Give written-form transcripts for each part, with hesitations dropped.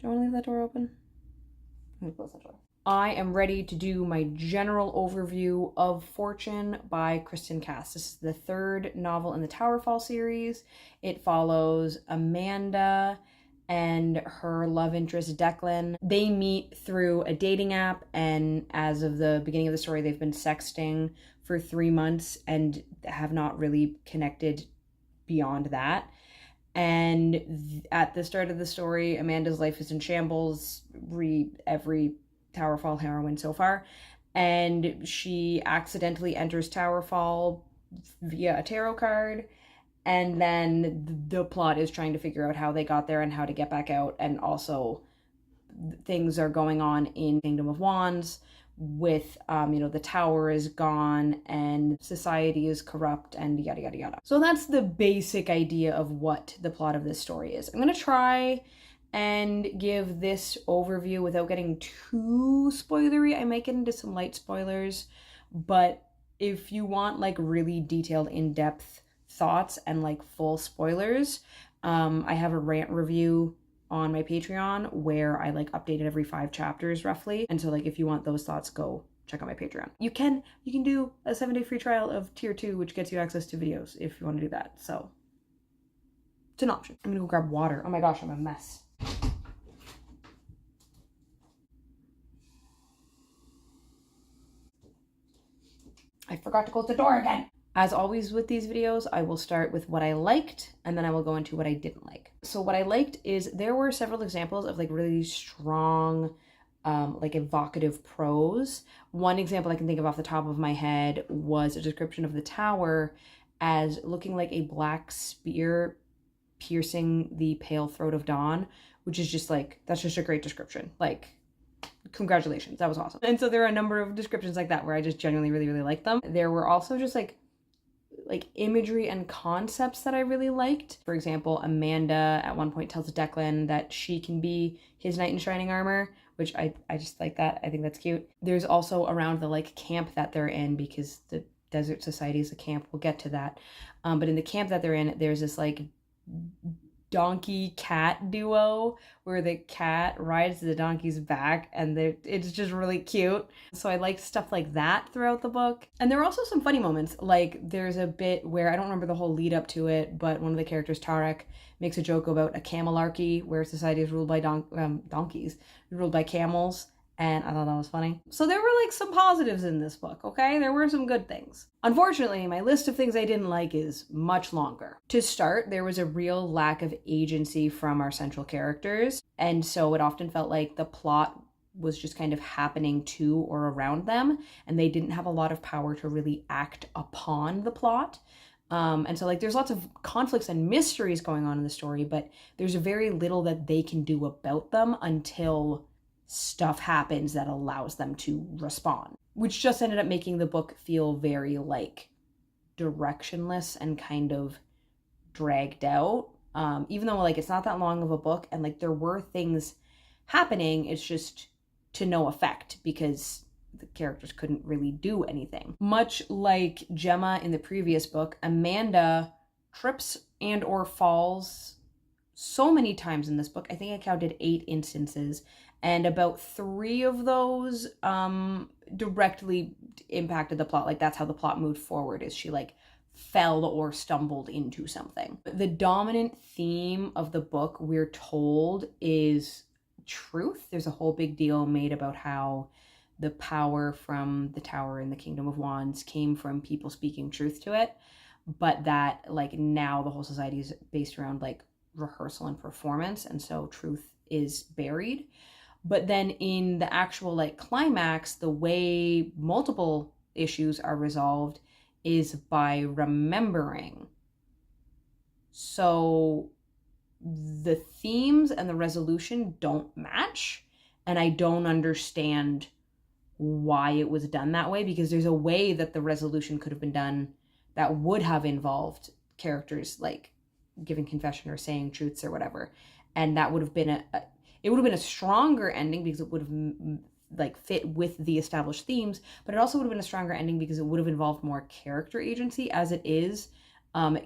Do I want to leave that door open? I'm gonna close that door. I am ready to do my general overview of Fortune by Kristin Cast. This is the third novel in the Towerfall series. It follows Amanda and her love interest Declan. They meet through a dating app, and as of the beginning of the story, they've been sexting for 3 months and have not really connected beyond that. And at the start of the story, Amanda's life is in shambles. Read every Towerfall heroine so far. And she accidentally enters Towerfall via a tarot card. And then the plot is trying to figure out how they got there and how to get back out. And also things are going on in Kingdom of Wands with, the tower is gone and society is corrupt and yada, yada, yada. So that's the basic idea of what the plot of this story is. I'm going to try and give this overview without getting too spoilery. I might get into some light spoilers, but if you want like really detailed, in-depth thoughts and like full spoilers, I have a rant review on my Patreon where I like update it every 5 chapters roughly. And so like if you want those thoughts, go check out my Patreon. You can do a 7-day free trial of tier 2, which gets you access to videos if you want to do that. So it's an option. I'm gonna go grab water. Oh my gosh, I'm a mess. I forgot to close the door again. As always with these videos, I will start with what I liked and then I will go into what I didn't like. So what I liked is there were several examples of like really strong, like evocative prose. One example I can think of off the top of my head was a description of the tower as looking like a black spear piercing the pale throat of dawn, which is just like, that's just a great description. Like, congratulations, that was awesome. And so there are a number of descriptions like that where I just genuinely really, really liked them. There were also just like imagery and concepts that I really liked. For example, Amanda at one point tells Declan that she can be his knight in shining armor, which I just like that. I think that's cute. There's also around the like camp that they're in, because the Desert Society is a camp. We'll get to that. But in the camp that they're in, there's this like donkey cat duo where the cat rides the donkey's back, and it's just really cute. So I liked stuff like that throughout the book. And there were also some funny moments. Like there's a bit where I don't remember the whole lead up to it, but one of the characters, Tarek, makes a joke about a camelarchy where society is ruled by donkeys, ruled by camels. And I thought that was funny. So there were like some positives in this book, okay? There were some good things. Unfortunately, my list of things I didn't like is much longer. To start, there was a real lack of agency from our central characters. And so it often felt like the plot was just kind of happening to or around them, and they didn't have a lot of power to really act upon the plot. And so like there's lots of conflicts and mysteries going on in the story, but there's very little that they can do about them until stuff happens that allows them to respond, which just ended up making the book feel very like directionless and kind of dragged out. Even though like it's not that long of a book and like there were things happening, it's just to no effect because the characters couldn't really do anything. Much like Gemma in the previous book, Amanda trips and or falls so many times in this book. I think I counted 8 instances, and about 3 of those directly impacted the plot. Like that's how the plot moved forward, is she like fell or stumbled into something. The dominant theme of the book, we're told, is truth. There's a whole big deal made about how the power from the tower in the Kingdom of Wands came from people speaking truth to it, but that like now the whole society is based around like rehearsal and performance, and so truth is buried. But then in the actual like climax, the way multiple issues are resolved is by remembering. So the themes and the resolution don't match, and I don't understand why it was done that way, because there's a way that the resolution could have been done that would have involved characters like giving confession or saying truths or whatever, and that would have been it would have been a stronger ending because it would have like fit with the established themes, but it also would have been a stronger ending because it would have involved more character agency. As it is,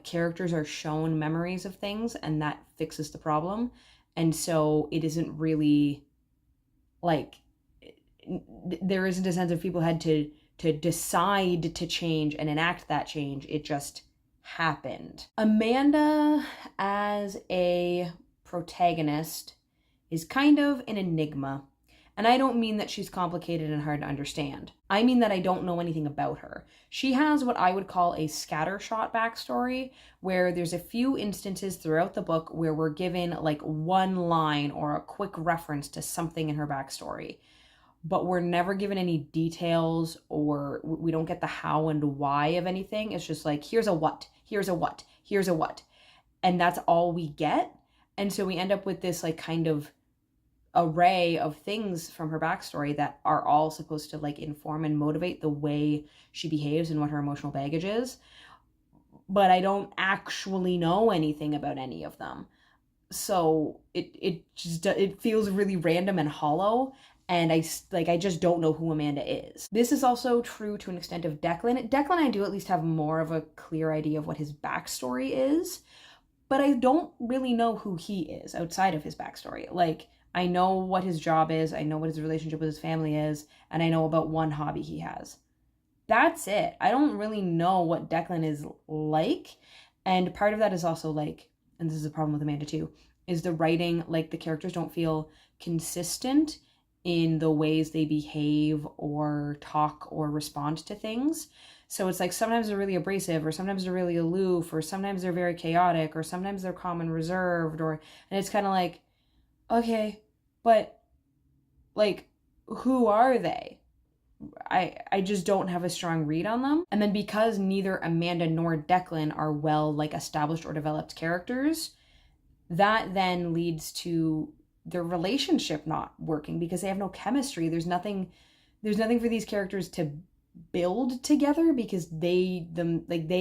characters are shown memories of things, and that fixes the problem. And so it isn't really like, there isn't a sense of people had to decide to change and enact that change. It just happened. Amanda as a protagonist is kind of an enigma. And I don't mean that she's complicated and hard to understand. I mean that I don't know anything about her. She has what I would call a scattershot backstory, where there's a few instances throughout the book where we're given like one line or a quick reference to something in her backstory. But we're never given any details, or we don't get the how and why of anything. It's just like, here's a what, here's a what, here's a what. And that's all we get. And so we end up with this like kind of array of things from her backstory that are all supposed to like inform and motivate the way she behaves and what her emotional baggage is. But I don't actually know anything about any of them. So it feels really random and hollow. And I just don't know who Amanda is. This is also true to an extent of Declan. Declan, I do at least have more of a clear idea of what his backstory is, but I don't really know who he is outside of his backstory. Like, I know what his job is, I know what his relationship with his family is, and I know about one hobby he has. That's it. I don't really know what Declan is like. And part of that is also like, and this is a problem with Amanda too, is the writing. Like, the characters don't feel consistent in the ways they behave or talk or respond to things. So it's like sometimes they're really abrasive, or sometimes they're really aloof, or sometimes they're very chaotic, or sometimes they're calm and reserved, and it's kind of like, okay, but like, who are they? I just don't have a strong read on them. And then because neither Amanda nor Declan are well like established or developed characters, that then leads to their relationship not working because they have no chemistry. There's nothing for these characters to build together because they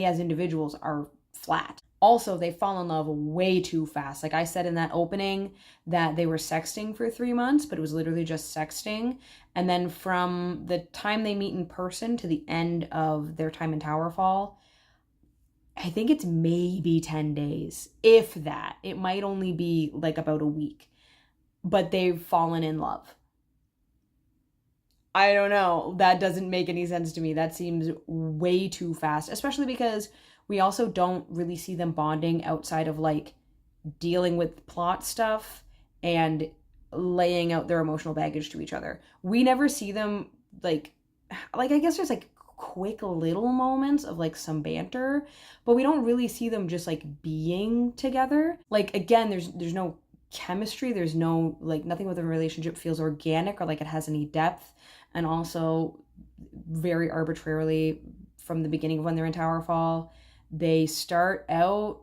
as individuals are flat. Also, they fall in love way too fast. Like I said in that opening, that they were sexting for 3 months, but it was literally just sexting. And then from the time they meet in person to the end of their time in Towerfall, I think it's maybe 10 days, if that. It might only be like about a week. But they've fallen in love. I don't know. That doesn't make any sense to me. That seems way too fast, especially because we also don't really see them bonding outside of like dealing with plot stuff and laying out their emotional baggage to each other. We never see them like I guess there's like quick little moments of like some banter, but we don't really see them just like being together. Like, again, there's no chemistry. There's no like, nothing with the relationship feels organic or like it has any depth. And also very arbitrarily from the beginning of when they're in Towerfall, they start out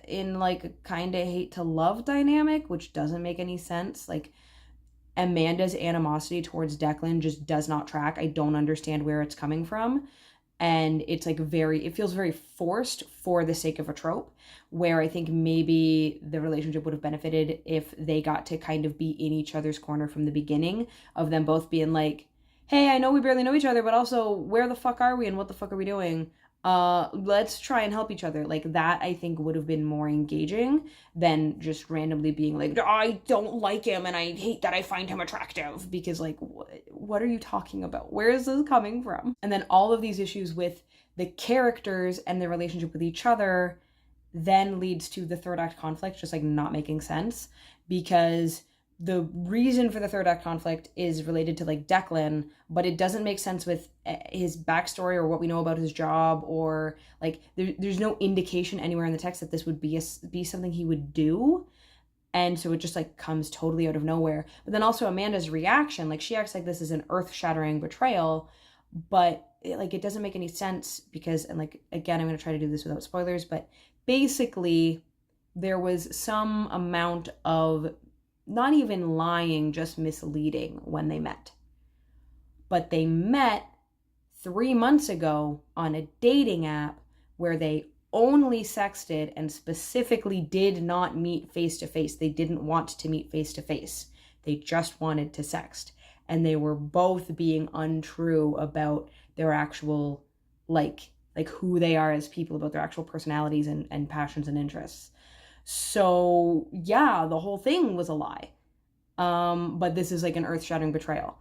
in like a kind of hate to love dynamic, which doesn't make any sense. Like, Amanda's animosity towards Declan just does not track. I don't understand where it's coming from. And it's like it feels very forced for the sake of a trope, where I think maybe the relationship would have benefited if they got to kind of be in each other's corner from the beginning, of them both being like, hey, I know we barely know each other, but also where the fuck are we and what the fuck are we doing? Let's try and help each other. Like, that I think would have been more engaging than just randomly being like, I don't like him and I hate that I find him attractive, because like, what are you talking about? Where is this coming from? And then all of these issues with the characters and their relationship with each other then leads to the third act conflict just like not making sense, because the reason for the third act conflict is related to like Declan, but it doesn't make sense with his backstory or what we know about his job, or like there's no indication anywhere in the text that this would be something he would do. And so it just like comes totally out of nowhere. But then also Amanda's reaction, like she acts like this is an earth-shattering betrayal, but it doesn't make any sense because, and like, again, I'm going to try to do this without spoilers, but basically there was some amount of not even lying, just misleading when they met. But they met 3 months ago on a dating app where they only sexted and specifically did not meet face to face. They didn't want to meet face to face. They just wanted to sext. And they were both being untrue about their actual, like who they are as people, about their actual personalities and passions and interests. So yeah, the whole thing was a lie. But this is like an earth-shattering betrayal.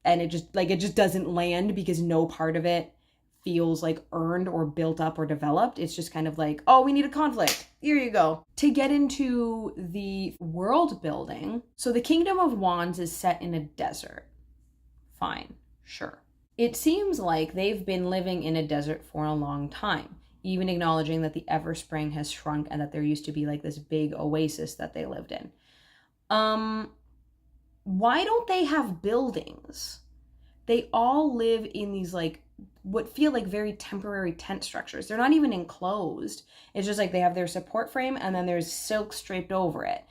And it just doesn't land because no part of it feels like earned or built up or developed. It's just kind of like, oh, we need a conflict. Here you go. To get into the world building, so the Kingdom of Wands is set in a desert. Fine, sure. It seems like they've been living in a desert for a long time, even acknowledging that the Everspring has shrunk and that there used to be like this big oasis that they lived in. Why don't they have buildings? They all live in these like what feel like very temporary tent structures. They're not even enclosed. It's just like they have their support frame and then there's silk draped over it.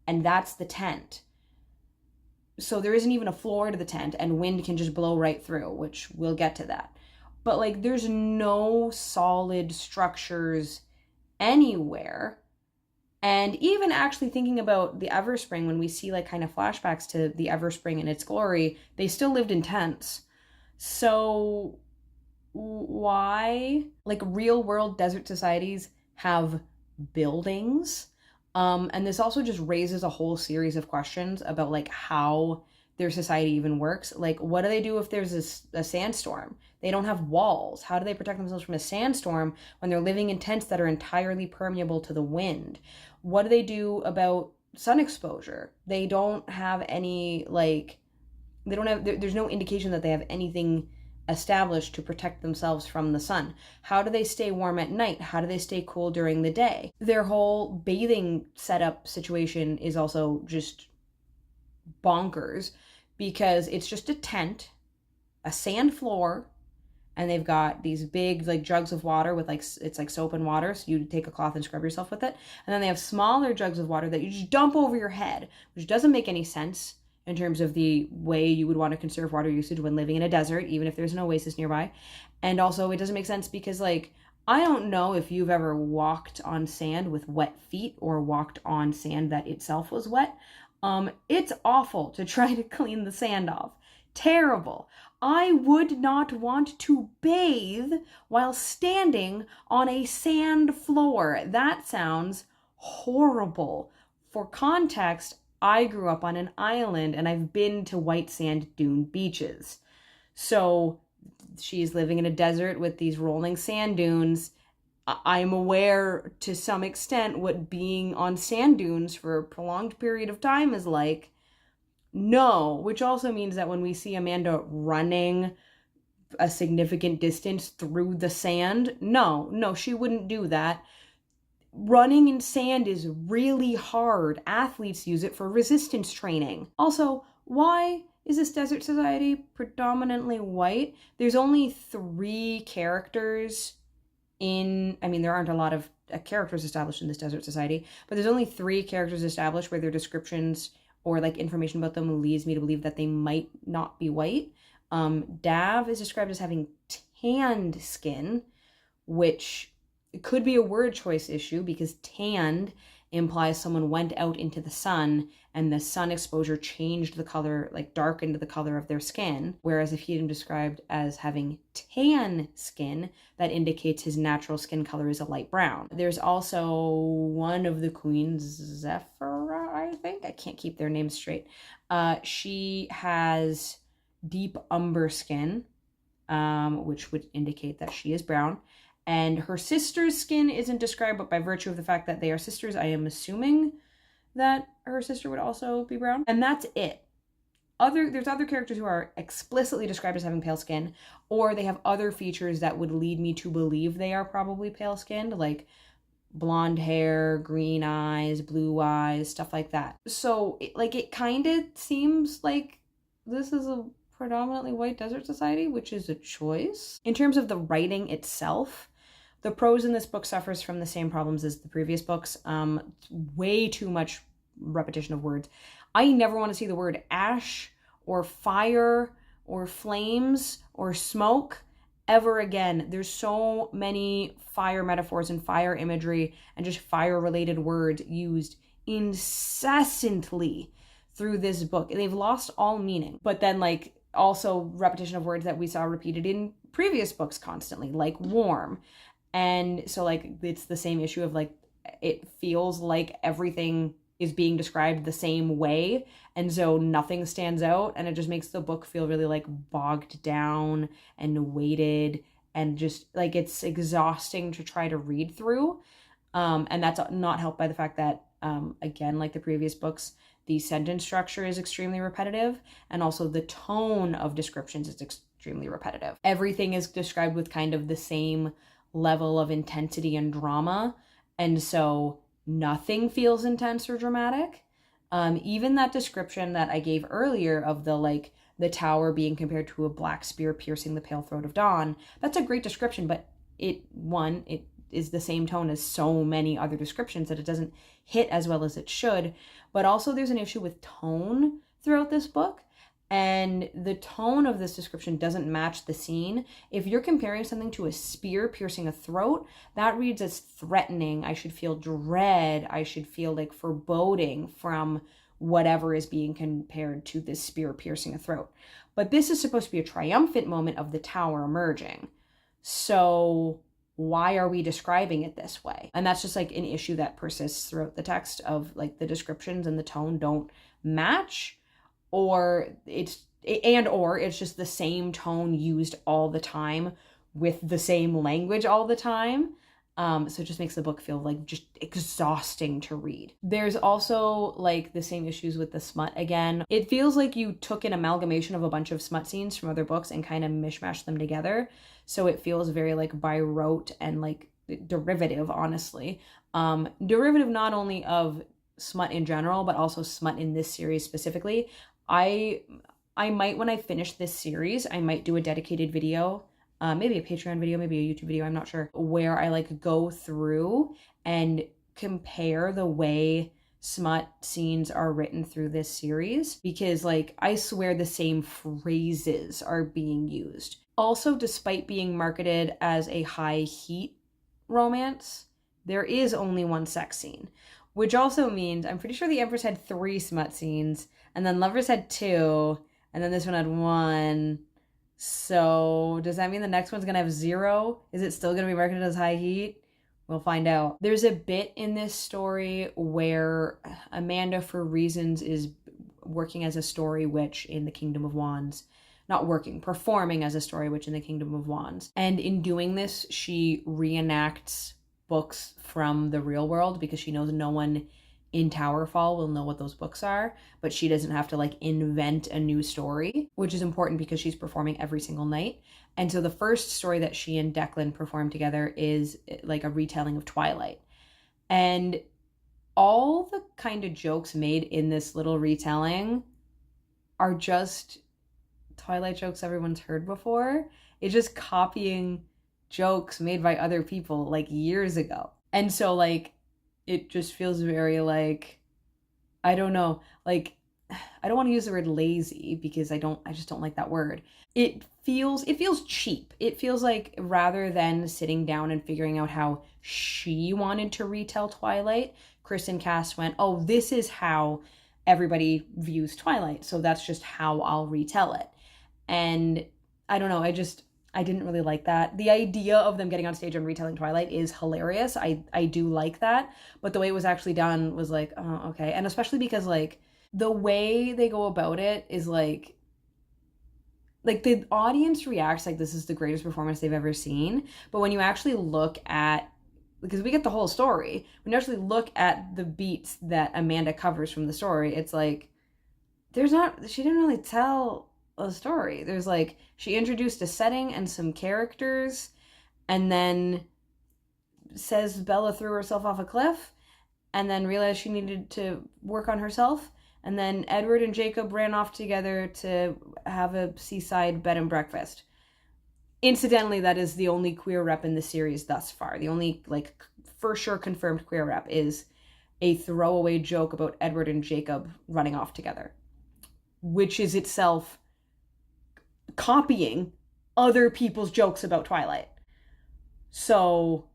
And that's the tent. So there isn't even a floor to the tent and wind can just blow right through, which we'll get to that. But like there's no solid structures anywhere. And even actually thinking about the Everspring, when we see like kind of flashbacks to the Everspring in its glory, they still lived in tents. So why, like, real world desert societies have buildings? And this also just raises a whole series of questions about like how their society even works. Like, what do they do if there's a sandstorm? They don't have walls. How do they protect themselves from a sandstorm when they're living in tents that are entirely permeable to the wind? What do they do about sun exposure? They don't have any, like, there's no indication that they have anything established to protect themselves from the sun. How do they stay warm at night? How do they stay cool during the day? Their whole bathing setup situation is also just bonkers because it's just a tent, a sand floor, and they've got these big like jugs of water with like, it's like soap and water, so you take a cloth and scrub yourself with it. And then they have smaller jugs of water that you just dump over your head, which doesn't make any sense in terms of the way you would want to conserve water usage when living in a desert, even if there's an oasis nearby. And also it doesn't make sense because like, I don't know if you've ever walked on sand with wet feet or walked on sand that itself was wet. It's awful to try to clean the sand off. Terrible. I would not want to bathe while standing on a sand floor. That sounds horrible. For context, I grew up on an island and I've been to white sand dune beaches. So she's living in a desert with these rolling sand dunes. I'm aware to some extent what being on sand dunes for a prolonged period of time is like. No, which also means that when we see Amanda running a significant distance through the sand, no, she wouldn't do that. Running in sand is really hard. Athletes use it for resistance training. Also, why is this desert society predominantly white? There's only 3 characters there aren't a lot of characters established in this desert society, but there's only 3 characters established where their descriptions or like information about them leads me to believe that they might not be white. Dav is described as having tanned skin, which could be a word choice issue because tanned implies someone went out into the sun and the sun exposure changed the color, like darkened the color of their skin. Whereas if he had described as having tan skin, that indicates his natural skin color is a light brown. There's also one of the queens, Zephyra, I think. I can't keep their names straight. She has deep umber skin, which would indicate that she is brown. And her sister's skin isn't described, but by virtue of the fact that they are sisters, I am assuming that her sister would also be brown. And that's it. There's other characters who are explicitly described as having pale skin, or they have other features that would lead me to believe they are probably pale skinned, like blonde hair, green eyes, blue eyes, stuff like that. So it kind of seems like this is a predominantly white desert society, which is a choice. In terms of the writing itself, the prose in this book suffers from the same problems as the previous books. Way too much repetition of words. I never want to see the word ash or fire or flames or smoke ever again. There's so many fire metaphors and fire imagery and just fire related words used incessantly through this book. They've lost all meaning. But then also repetition of words that we saw repeated in previous books constantly, like warm. And so it's the same issue of it feels like everything is being described the same way, and so nothing stands out, and it just makes the book feel really like bogged down and weighted, and just like it's exhausting to try to read through. And that's not helped by the fact that, again, like the previous books, the sentence structure is extremely repetitive, and also the tone of descriptions is extremely repetitive. Everything is described with kind of the same level of intensity and drama, and so nothing feels intense or dramatic. Even that description that I gave earlier of the tower being compared to a black spear piercing the pale throat of dawn, that's a great description, but it is the same tone as so many other descriptions that it doesn't hit as well as it should. But also there's an issue with tone throughout this book, and the tone of this description doesn't match the scene. If you're comparing something to a spear piercing a throat, that reads as threatening. I should feel dread. I should feel like foreboding from whatever is being compared to this spear piercing a throat. But this is supposed to be a triumphant moment of the tower emerging. So why are we describing it this way? And that's just like an issue that persists throughout the text, of like the descriptions and the tone don't match, or it's just the same tone used all the time with the same language all the time. So it just makes the book feel like just exhausting to read. There's also like the same issues with the smut again. It feels like you took an amalgamation of a bunch of smut scenes from other books and kind of mishmashed them together. So it feels very like by rote and like derivative, honestly. Derivative not only of smut in general, but also smut in this series specifically. I might, when I finish this series, I might do a dedicated video, maybe a Patreon video, maybe a YouTube video, I'm not sure, where I like go through and compare the way smut scenes are written through this series, because like I swear the same phrases are being used. Also, despite being marketed as a high heat romance, there is only one sex scene, which also means I'm pretty sure the Empress had 3 smut scenes, and then Lovers had 2, and then this one had 1. So does that mean the next one's gonna have 0? Is it still gonna be marketed as high heat? We'll find out. There's a bit in this story where Amanda, for reasons, is working as a story witch in the Kingdom of Wands. Not working, performing as a story witch in the Kingdom of Wands. And in doing this, she reenacts books from the real world, because she knows no one in Towerfall will know what those books are, but she doesn't have to like invent a new story, which is important because she's performing every single night. And so the first story that she and Declan perform together is like a retelling of Twilight. And all the kind of jokes made in this little retelling are just Twilight jokes everyone's heard before. It's just copying jokes made by other people like years ago. And so like it just feels very like, I don't know, like I don't want to use the word lazy because I just don't like that word. It feels cheap. It feels like rather than sitting down and figuring out how she wanted to retell Twilight, Kristin Cast went, "Oh, this is how everybody views Twilight, so that's just how I'll retell it." And I don't know, I didn't really like that. The idea of them getting on stage and retelling Twilight is hilarious. I do like that. But the way it was actually done was like, oh, okay. And especially because like the way they go about it is like the audience reacts like this is the greatest performance they've ever seen. But when you actually look at, because we get the whole story, when you actually look at the beats that Amanda covers from the story, it's like, she didn't really tell a story. There's like, she introduced a setting and some characters, and then says Bella threw herself off a cliff, and then realized she needed to work on herself, and then Edward and Jacob ran off together to have a seaside bed and breakfast. Incidentally, that is the only queer rep in the series thus far. The only like for sure confirmed queer rep is a throwaway joke about Edward and Jacob running off together, which is itself copying other people's jokes about Twilight. So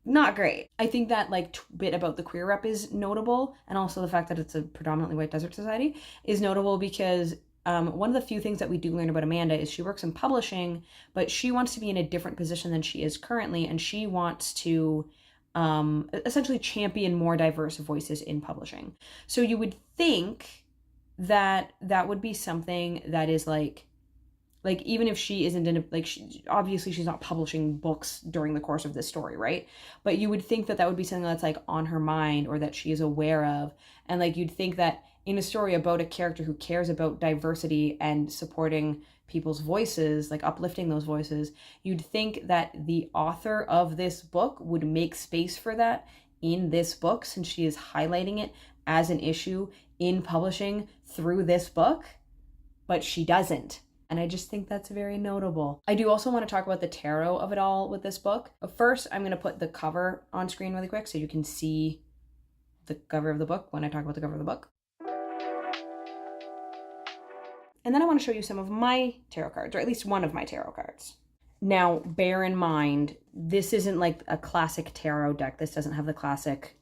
not great. I think that like bit about the queer rep is notable, and also the fact that it's a predominantly white desert society is notable because one of the few things that we do learn about Amanda is she works in publishing, but she wants to be in a different position than she is currently, and she wants to essentially champion more diverse voices in publishing. So you would think that that would be something that is like even if she isn't in a, like obviously she's not publishing books during the course of this story, right? But you would think that that would be something that's like on her mind or that she is aware of. And like you'd think that in a story about a character who cares about diversity and supporting people's voices, like uplifting those voices, you'd think that the author of this book would make space for that in this book, since she is highlighting it as an issue in publishing through this book, but she doesn't. And I just think that's very notable. I do also want to talk about the tarot of it all with this book. But first, I'm going to put the cover on screen really quick so you can see the cover of the book when I talk about the cover of the book. And then I want to show you some of my tarot cards, or at least one of my tarot cards. Now, bear in mind, this isn't like a classic tarot deck. This doesn't have the classic,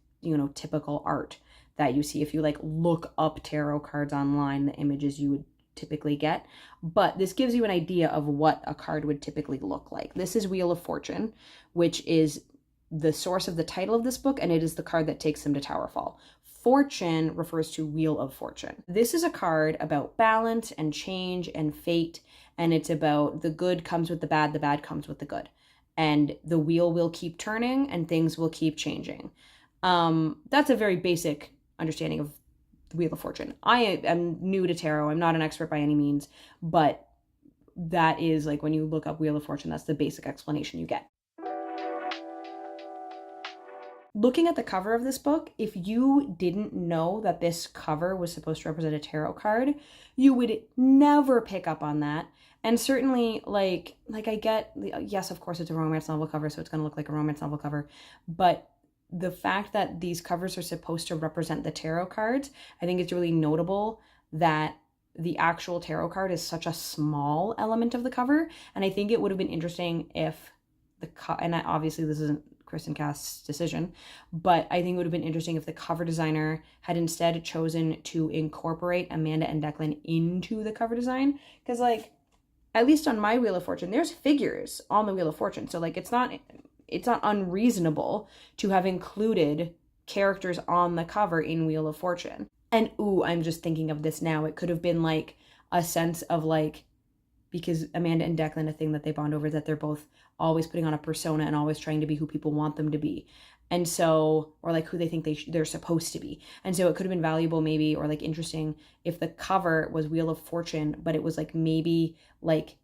typical art that you see if you like look up tarot cards online, the images you would typically get. But this gives you an idea of what a card would typically look like. This is Wheel of Fortune, which is the source of the title of this book, and it is the card that takes them to Towerfall. Fortune refers to Wheel of Fortune. This is a card about balance and change and fate, and it's about the good comes with the bad comes with the good. And the wheel will keep turning and things will keep changing. That's a very basic understanding of the Wheel of Fortune. I am new to tarot. I'm not an expert by any means, but that is like when you look up Wheel of Fortune, that's the basic explanation you get. Looking at the cover of this book, if you didn't know that this cover was supposed to represent a tarot card, you would never pick up on that. And certainly, like I get, yes, of course it's a romance novel cover, so it's going to look like a romance novel cover, but the fact that these covers are supposed to represent the tarot cards, I think it's really notable that the actual tarot card is such a small element of the cover. And I think it would have been interesting if obviously this isn't Kristin Cast's decision, but I think it would have been interesting if the cover designer had instead chosen to incorporate Amanda and Declan into the cover design. Because like, at least on my Wheel of Fortune, there's figures on the Wheel of Fortune. So like, it's not unreasonable to have included characters on the cover in Wheel of Fortune. And I'm just thinking of this now. It could have been like a sense of like, because Amanda and Declan, a thing that they bond over is that they're both always putting on a persona and always trying to be who people want them to be. And so, or like who they think they're supposed to be. And so it could have been valuable maybe, or like interesting if the cover was Wheel of Fortune, but it was like maybe like,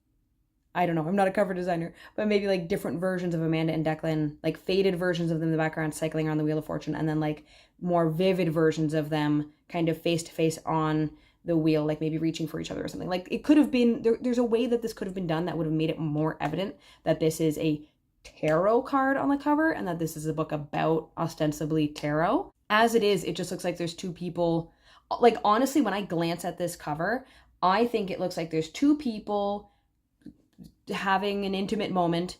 I don't know, I'm not a cover designer, but maybe like different versions of Amanda and Declan, like faded versions of them in the background cycling around the Wheel of Fortune, and then like more vivid versions of them kind of face to face on the wheel, like maybe reaching for each other or something. Like it could have been, there's a way that this could have been done that would have made it more evident that this is a tarot card on the cover and that this is a book about ostensibly tarot. As it is, it just looks like there's two people. Like honestly, when I glance at this cover, I think it looks like there's two people having an intimate moment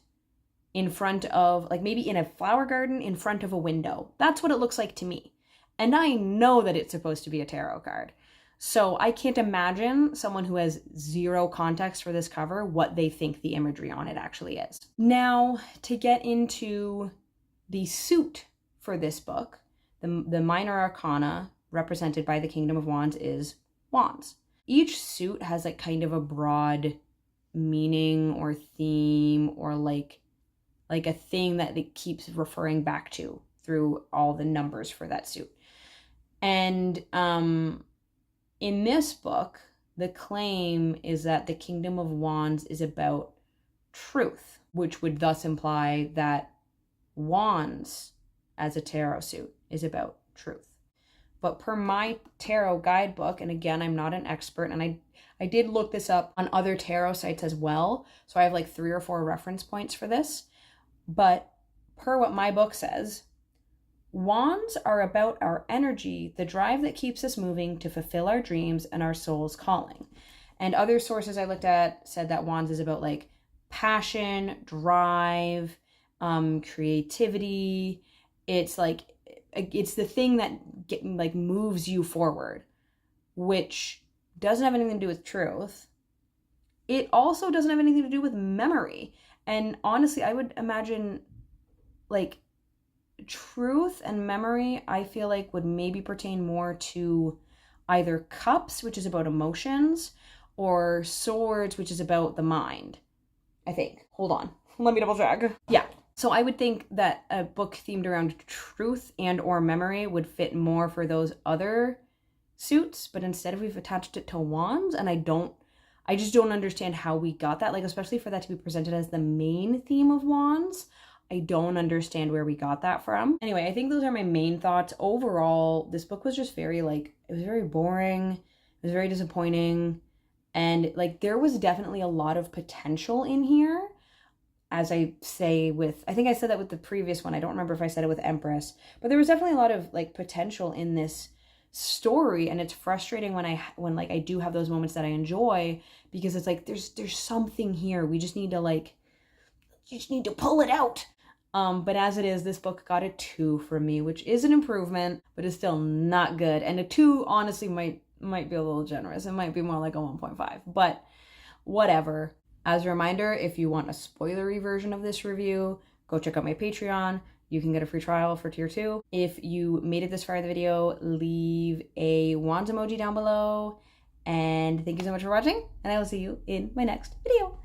in front of, like maybe in a flower garden in front of a window. That's what it looks like to me. And I know that it's supposed to be a tarot card. So I can't imagine someone who has zero context for this cover what they think the imagery on it actually is. Now, to get into the suit for this book, the minor arcana represented by the Kingdom of Wands is Wands. Each suit has like kind of a broad meaning or theme or like a thing that it keeps referring back to through all the numbers for that suit. And in this book, the claim is that the Kingdom of Wands is about truth, which would thus imply that Wands as a tarot suit is about truth. But per my tarot guidebook, and again, I'm not an expert, and I did look this up on other tarot sites as well, so I have like 3 or 4 reference points for this, but per what my book says, Wands are about our energy, the drive that keeps us moving to fulfill our dreams and our soul's calling. And other sources I looked at said that Wands is about like passion, drive, creativity. It's like, it's the thing that moves you forward, which doesn't have anything to do with truth. It also doesn't have anything to do with memory. And honestly, I would imagine like truth and memory, I feel like would maybe pertain more to either cups, which is about emotions, or swords, which is about the mind, I think. Hold on. Let me double check. Yeah. So I would think that a book themed around truth and or memory would fit more for those other suits, but instead we've attached it to wands, and I just don't understand how we got that, like, especially for that to be presented as the main theme of wands. I don't understand where we got that from. Anyway, I think those are my main thoughts. Overall, this book was just very, like, it was very boring. It was very disappointing. And, like, there was definitely a lot of potential in here, as I say with, I think I said that with the previous one. I don't remember if I said it with Empress, but there was definitely a lot of, like, potential in this story, and it's frustrating when like I do have those moments that I enjoy, because it's like there's something here. We just need to pull it out. But as it is, this book got a 2 from me, which is an improvement, but is still not good. And a 2 honestly might be a little generous. It might be more like a 1.5, but whatever. As a reminder, if you want a spoilery version of this review, go check out my Patreon. You can get a free trial for tier 2. If you made it this far in the video, leave a wands emoji down below. And thank you so much for watching, and I will see you in my next video.